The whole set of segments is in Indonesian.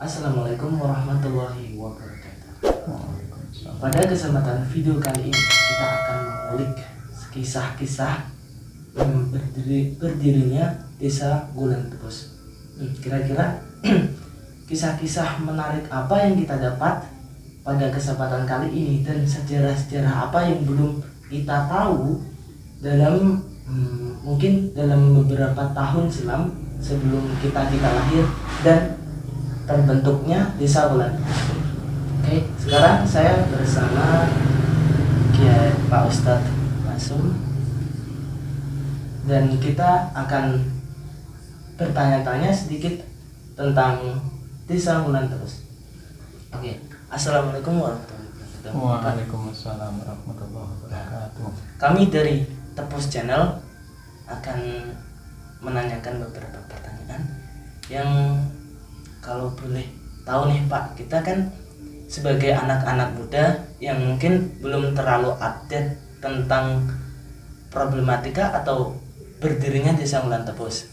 Assalamualaikum warahmatullahi wabarakatuh. Pada kesempatan video kali ini kita akan mengulik kisah-kisah berdirinya Desa Gulan Tepus. Kira-kira kisah-kisah menarik apa yang kita dapat pada kesempatan kali ini, dan sejarah-sejarah apa yang belum kita tahu dalam mungkin dalam beberapa tahun silam sebelum kita lahir dan terbentuknya Desa Gulan. Oke, sekarang saya bersama Kiai Pak Ustadz Masum dan kita akan bertanya-tanya sedikit tentang Desa Gulan Tepus. Oke, Assalamualaikum warahmatullahi wabarakatuh. Waalaikumsalam warahmatullahi wabarakatuh. Kami dari Tepus Channel akan menanyakan beberapa pertanyaan yang kalau boleh tahu nih Pak, kita kan sebagai anak-anak muda yang mungkin belum terlalu update tentang problematika atau berdirinya Desa Gulan Tepus.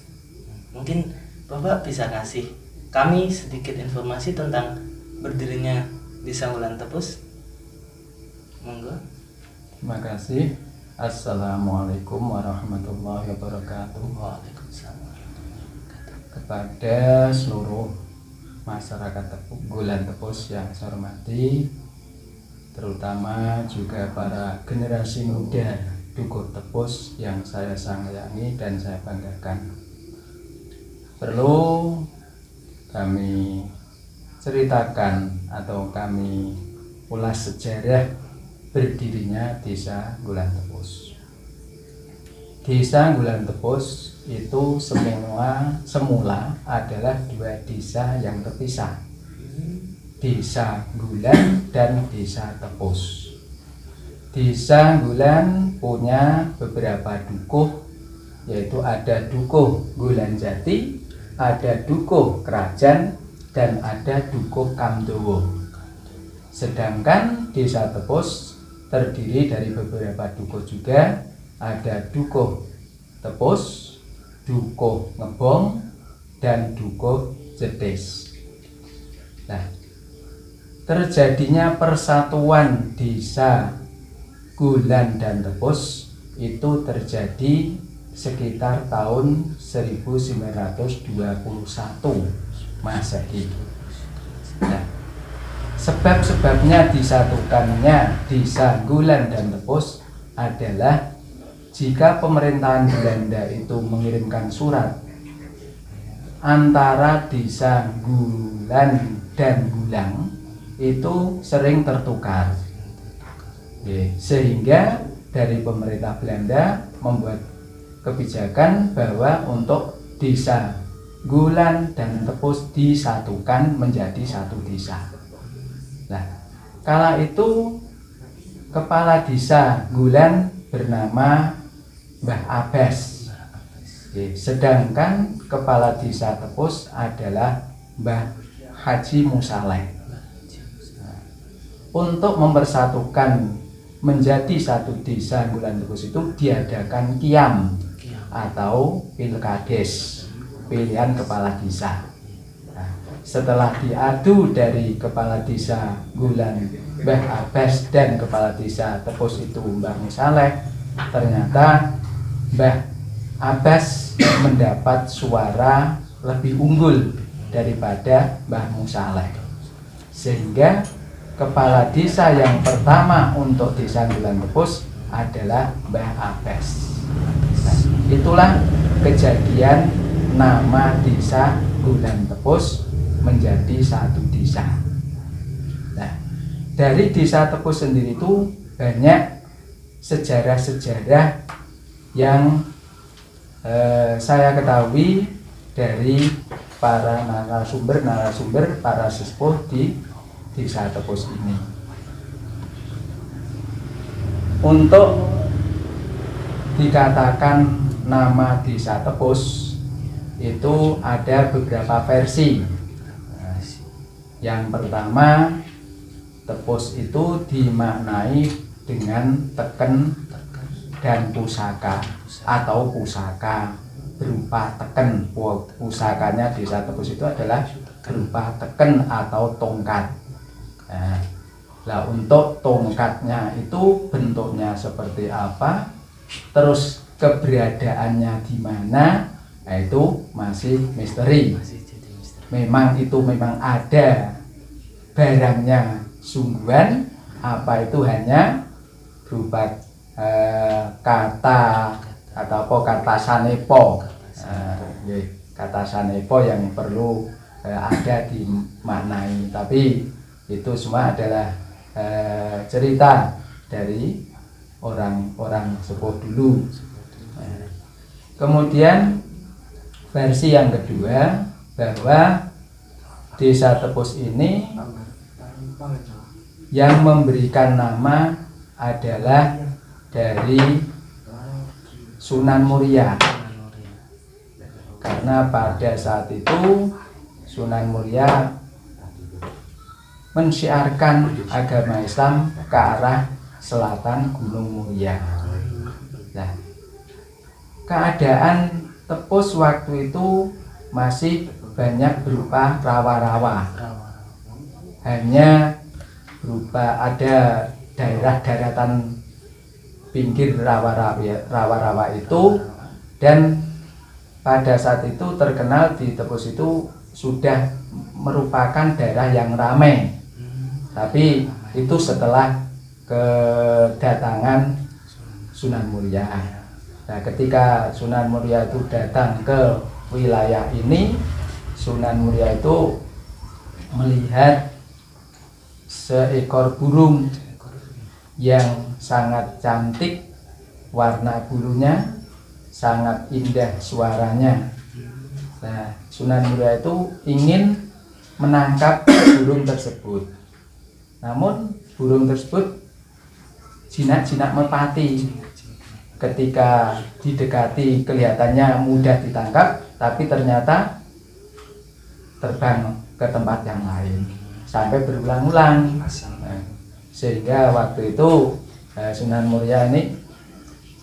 Mungkin Bapak bisa kasih kami sedikit informasi tentang berdirinya Desa Gulan Tepus. Monggo. Terima kasih. Assalamualaikum warahmatullahi wabarakatuh. Waalaikumsalam. Kepada seluruh masyarakat Gulan Tepus yang saya hormati, terutama juga para generasi muda Dukuh Tepus yang saya sayangi dan saya banggakan. Perlu kami ceritakan atau kami ulas sejarah berdirinya Desa Gulan Tepus. Desa Gulan Tepus itu semula adalah dua desa yang terpisah, Desa Gulan dan Desa Tepus. Desa Gulan punya beberapa dukuh, yaitu ada Dukuh Gulan Jati, ada Dukuh Kerajaan, dan ada Dukuh Kamdowo. Sedangkan Desa Tepus terdiri dari beberapa dukuh juga, ada Dukuh Tepus, Dukuh Ngebong, dan Dukuh Jetis. Nah, terjadinya persatuan Desa Gulan dan Tepus itu terjadi sekitar tahun 1921 Masehi. Nah, sebab-sebabnya disatukannya Desa Gulan dan Tepus adalah jika pemerintahan Belanda itu mengirimkan surat, antara Desa Gulan dan Gulang itu sering tertukar. Sehingga dari pemerintah Belanda membuat kebijakan bahwa untuk Desa Gulan dan Tepus disatukan menjadi satu desa. Nah, kala itu kepala Desa Gulan bernama Mbah Abbas, sedangkan kepala Desa Tepus adalah Mbah Haji Musaleh. Untuk mempersatukan menjadi satu Desa Gulan Tepus itu diadakan kiam atau pilkades, pilihan kepala desa. Nah, setelah diadu dari kepala Desa Gulan Mbah Abbas dan kepala Desa Tepus itu Mbah Musaleh, ternyata Mbah Abbas mendapat suara lebih unggul daripada Mbah Musaleh, sehingga kepala desa yang pertama untuk Desa Gulan Tepus adalah Mbah Abbas. Nah, itulah kejadian nama Desa Gulan Tepus menjadi satu desa. Nah, dari Desa Tepus sendiri itu banyak sejarah-sejarah yang saya ketahui dari para narasumber para sesepuh di Desa Tepus ini. Untuk dikatakan nama Desa Tepus itu ada beberapa versi. Yang pertama, Tepus itu dimaknai dengan teken dan pusaka atau pusaka berupa teken. Pusakanya Desa Tepus itu adalah berupa teken atau tongkat. Nah, untuk tongkatnya itu bentuknya seperti apa, terus keberadaannya di mana, nah itu masih misteri. Memang itu memang ada barangnya sungguhan, apa itu hanya berupa kata atau kata sanepo, kata sanepo yang perlu ada dimaknai, tapi itu semua adalah cerita dari orang-orang sepuh dulu. Kemudian versi yang kedua, bahwa Desa Tepus ini yang memberikan nama adalah dari Sunan Muria, karena pada saat itu Sunan Muria mensiarkan agama Islam ke arah selatan Gunung Muria. Nah, keadaan Tepus waktu itu masih banyak berupa rawa-rawa, hanya berupa ada daerah daratan pinggir rawa-rawa itu, dan pada saat itu terkenal di Tepus itu sudah merupakan daerah yang ramai. Tapi itu setelah kedatangan Sunan Muria. Nah, ketika Sunan Muria itu datang ke wilayah ini, Sunan Muria itu melihat seekor burung yang sangat cantik, warna bulunya sangat indah, suaranya. Nah, Sunan Muria itu ingin menangkap burung tersebut, namun burung tersebut jinak-jinak merpati. Ketika didekati kelihatannya mudah ditangkap, tapi ternyata terbang ke tempat yang lain sampai berulang-ulang. Nah, sehingga waktu itu Sunan Muria ini,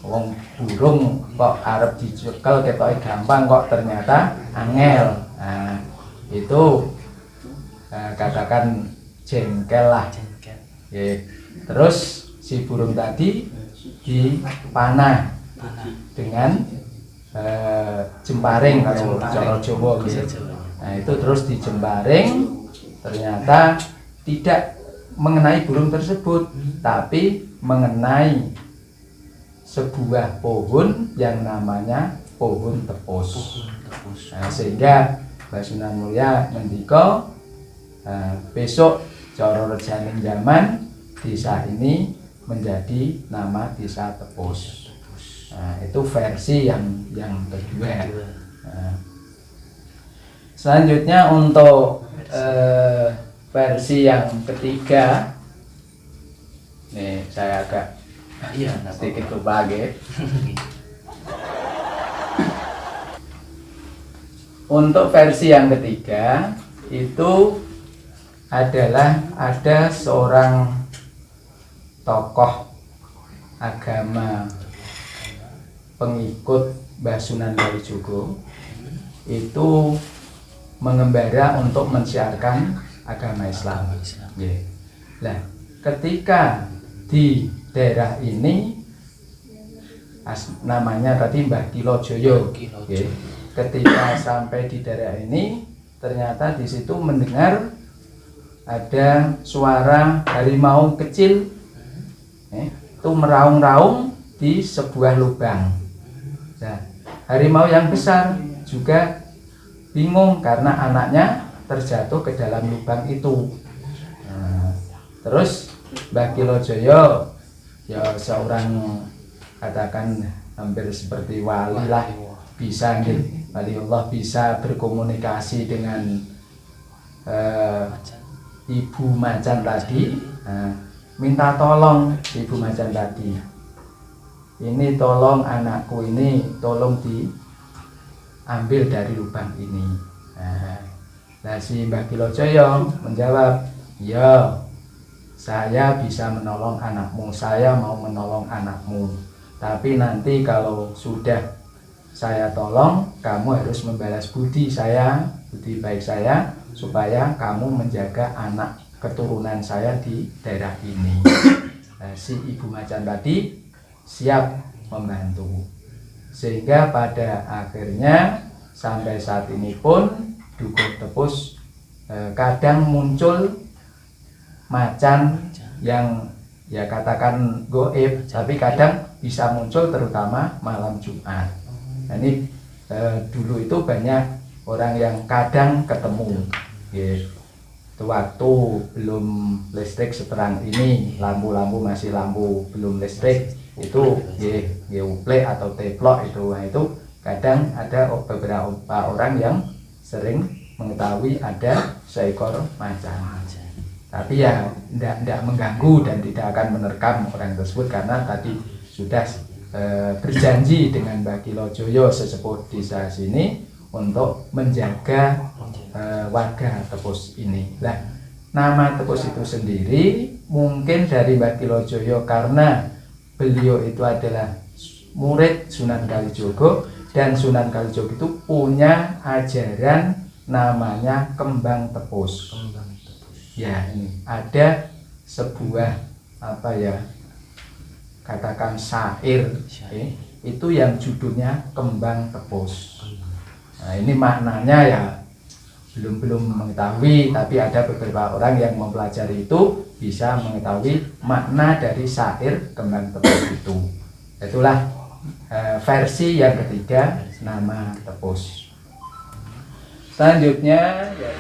wong burung kok arep dicekel ketoke gampang, kok ternyata angel. Nah, itu katakan jengkel lah. Terus si burung tadi dipanah dengan jemparing kalau cara Jawa gitu. Nah, itu terus dijembaring, ternyata tidak mengenai burung tersebut, tapi mengenai sebuah pohon yang namanya pohon tepus. Nah, sehingga Mbah Sunan Muria ngendika, besok cara rejaning zaman desa ini menjadi nama Desa Tepus. Nah, itu versi yang kedua. Nah, selanjutnya untuk versi yang ketiga, nih saya agak sedikit lupa gitu. Untuk versi yang ketiga itu adalah ada seorang tokoh agama pengikut Mbah Sunan Kalijogo itu mengembara untuk mensiarkan agama Islam. Nah, ketika di daerah ini namanya tadi Mbah Kilojoyo. Ketika sampai di daerah ini, ternyata di situ mendengar ada suara harimau kecil itu meraung-raung di sebuah lubang. Nah, harimau yang besar juga bingung karena anaknya terjatuh ke dalam lubang itu. Nah, terus Mbah Kilojoyo ya seorang katakan hampir seperti wali lah, bisa nih wali Allah, bisa berkomunikasi dengan Ibu Macan tadi. Nah, minta tolong Ibu Macan tadi, ini tolong anakku ini tolong diambil dari lubang ini. Nah, si Mbah Kilojoyo menjawab, ya saya bisa menolong anakmu, saya mau menolong anakmu, tapi nanti kalau sudah saya tolong, kamu harus membalas budi saya budi baik saya supaya kamu menjaga anak keturunan saya di daerah ini. Si Ibu Macan tadi siap membantu, sehingga pada akhirnya sampai saat ini pun Dukuh Tepus kadang muncul macan yang ya katakan goib, tapi kadang bisa muncul terutama malam Jumat. Nah, ini dulu itu banyak orang yang kadang ketemu gitu. Waktu belum listrik seterang ini, lampu-lampu masih lampu belum listrik, itu uplek atau teplok itu. Nah, itu kadang ada beberapa orang yang sering mengetahui ada seekor macan, tapi ya tidak mengganggu dan tidak akan menerkam orang tersebut, karena tadi sudah berjanji dengan Mbah Kilojoyo sesepuh desa sini untuk menjaga warga Tepus ini. Nah, nama Tepus itu sendiri mungkin dari Mbah Kilojoyo karena beliau itu adalah murid Sunan Kalijogo, dan Sunan Kalijogo itu punya ajaran namanya Kembang Tepus. Ya, ini ada sebuah katakan syair itu yang judulnya Kembang Tepus. Nah, ini maknanya ya belum mengetahui, tapi ada beberapa orang yang mempelajari itu bisa mengetahui makna dari syair Kembang Tepus itu. Itulah versi yang ketiga nama Tepus. Selanjutnya ya